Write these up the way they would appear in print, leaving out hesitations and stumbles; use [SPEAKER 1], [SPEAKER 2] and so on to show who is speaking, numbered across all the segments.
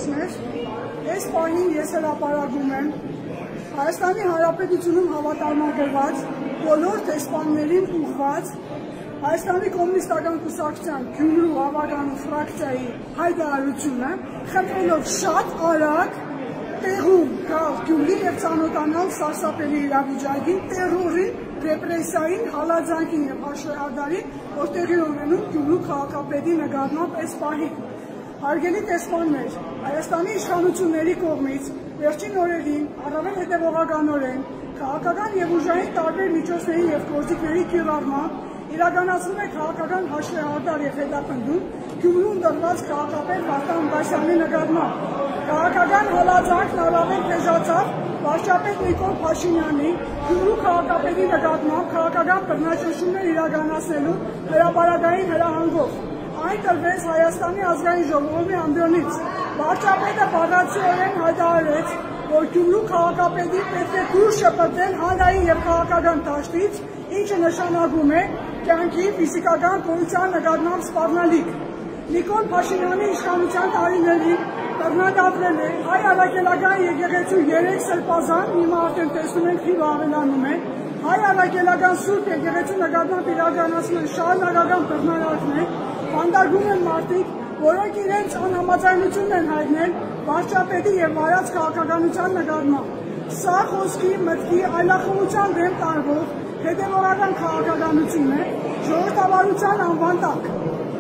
[SPEAKER 1] Այս պահին ես հրապարակում եմ Հայաստանի Հանրապետությունում հավատարմագրված բոլոր դեսպաններին ուղղված Հայաստանի կոմունիստական կուսակցության Գյումրու ավագանու ֆրակցիայի հայտարարությունը, խնդրելով շատ արագ տեղում գալ Գյումրի և ծանոթանալ սարսափելի իրավիճակին, տերորին, ռեպրեսիային, հալածանքին և հաշվեհարդարին, որ տեղի ունենում Գյումրու քաղաքապետի նկատմամբ այս պահին։ Հարգելի դեսպաններ, Հայաստանի իշխանությունների կողմից վերջին օրերին առավել հետևողականորեն քաղաքական և ուժային տարբեր միջոցների և գործիքների կիրառմամբ իրականացնում է քաղաքական հաշվեհարդար և հետապնդում Գյումրում դրված քաղաքապետ Վարդան Բաշյանի նկատմամբ։ Քաղաքական հալածանքն առավել մեծացավ վարչապետ Նիկոլ Փաշինյանի Գյումրու քաղաքապետի նկատմամբ քաղաքական բռնաճնշումներ իրականացնելու հրապարակային հրահանգով։ Այն տրվեց Հայաստանի ազգային ժողովի ամբիոնից։ Վարչապետը բաղացիորեն հայտարարեց, որ Գյումրու քաղաքապետի պետք է դուրս շպրտել հանրային և քաղաքական դաշտից, ինչը նշանակում է կյանքի ֆիզիկական գոյության նկատմամբ սպառնալիք։ Նիկոլ Փաշինյանի իշխանության տարիներին բռնադատվել է հայ առաքելական եկեղեցու 3 սրբազան, հիմա արդեն տեսնում ենք թիվը ավելանում է, հայ առաքելական սուրբ եկեղեցու նկատմամբ իրականացնում են շարունակական բռնարարքներ, բանտարկում են մարդիկ, որոնք իրենց անհամաձայնությունն են հայտնել վարչապետի և վարած քաղաքականության նկատմամբ։ Սա խոսքի, մտքի, այլախոհության դեմ տարվող հետևողական քաղաքականություն է, ժողովրդավարության անվան տակ։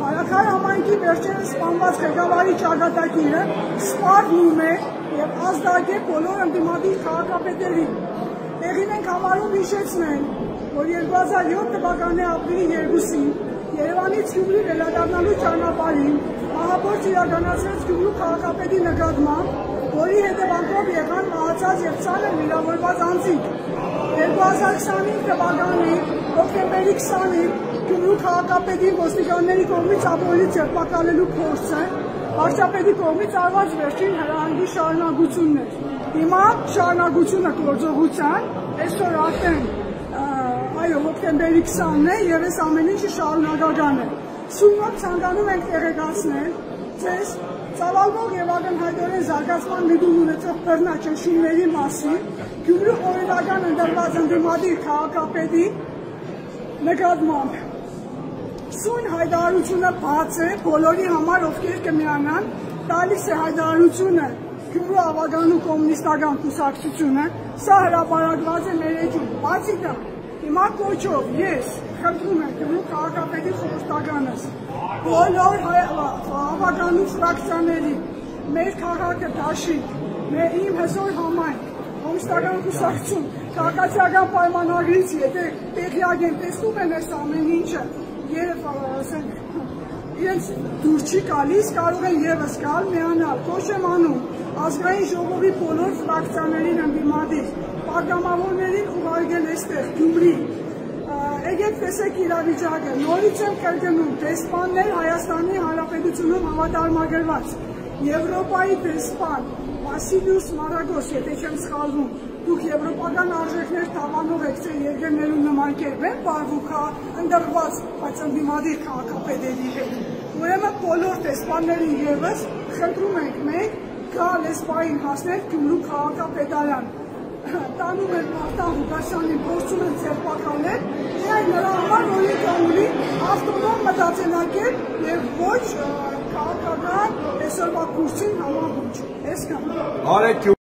[SPEAKER 1] Հարաքար համայնքի վերջերս սպանված ղեկավարի ճակատագիրը սպառնում է և ազդակ է բոլոր ընդդիմադիր քաղաքապետերին։ Տեղին ենք համարում հիշեցնել, որ 2007 թվականի ապրիլի 2-ին Երևանից Գյումրի վերադառնալու ճանապարհին մահափորձ իրականացրեց Գյումրու քաղաքապետի նկատմամբ, որի հետևանքով եղան մահացած և ծանր վիրավորված անձինք։ 2025 թվականի հոկտեմբերի 20-ին Գյումրու քաղաքապետի ոստիկանների կողմից ապօրինի ձերբակալելու փորձը վարչապետի կողմից արված վերջին հրահանգի շարունակությունն էր։ Հիմա շարունակությունը գործողության, այսօր արդեն հոկտեմբերի 20-ն է և այս ամեն ինչը շարունակական է։ Սուրմոտ ցանկանում ենք տեղեկացնել ձեզ ծավալվող և ակնհայտորեն զարգացման միտում ունեցող բռնաճնշումների մասին Գյումրու օրինական ընտրված ընդդիմադիր քաղաքապետի նկատմամբ։ Սույն հայտարարությունը բաց է բոլորի համար, ովքեր կմիանան, տալիս է հայտարարությունը Գյումրու ավագանու կոմունիստական կուսակցությունը, սա հրապարակված է մեր էջում։ Բացի դա, հիմա կոչով ես խնդրում եմ Գյումրու քաղաքապետի խորհրդականս բոլոր ավագանու ֆրակցիաների մեր քաղաքը դաշինք, իմ հզոր համայնք, կոմունիստական կուսակցություն, քաղաքացիական պայմանագրից եթե տեղյակ են տեսնում են այս ամեն ինչը և իրենց դուր չի գալիս, կարող են ևս գալ, միանալ, կոչ եմ անում ազգային ժողովի բոլոր ֆրակցիաներին ընդդիմադիր, պատգամավորներին ուղարկել այստեղ Գյումրի, եկեք տեսեք իրավիճակը, նորից եմ կրկնում, դեսպաններ Հայաստանի Հանրապետությունում հավատարմագրված, Եվրոպայի դեսպան Վասիլիուս Մարագոս, եթե չեմ սխալվում, դուք եվրոպական արժեքներ թավանող եք ձեր երկրներում նման կերպ են վարվում ընդրված, բայց ընդդիմադիր քաղաքապետերի հետ։ Ուրեմն բոլոր դեսպաններին ևս խնդրում ենք մենք գալ այս պահին հասնել Գյումրու քաղաքապետարան։ Տանում են Վարդան Ղուկասյանին, փորձում են ձերբակալել, միայն նրա համար, որ եկա ունի ավտոնոմ մտածելակերպ և ոչ քաղաքական այսօրվա կուրսին համահունչ։ Այսքան։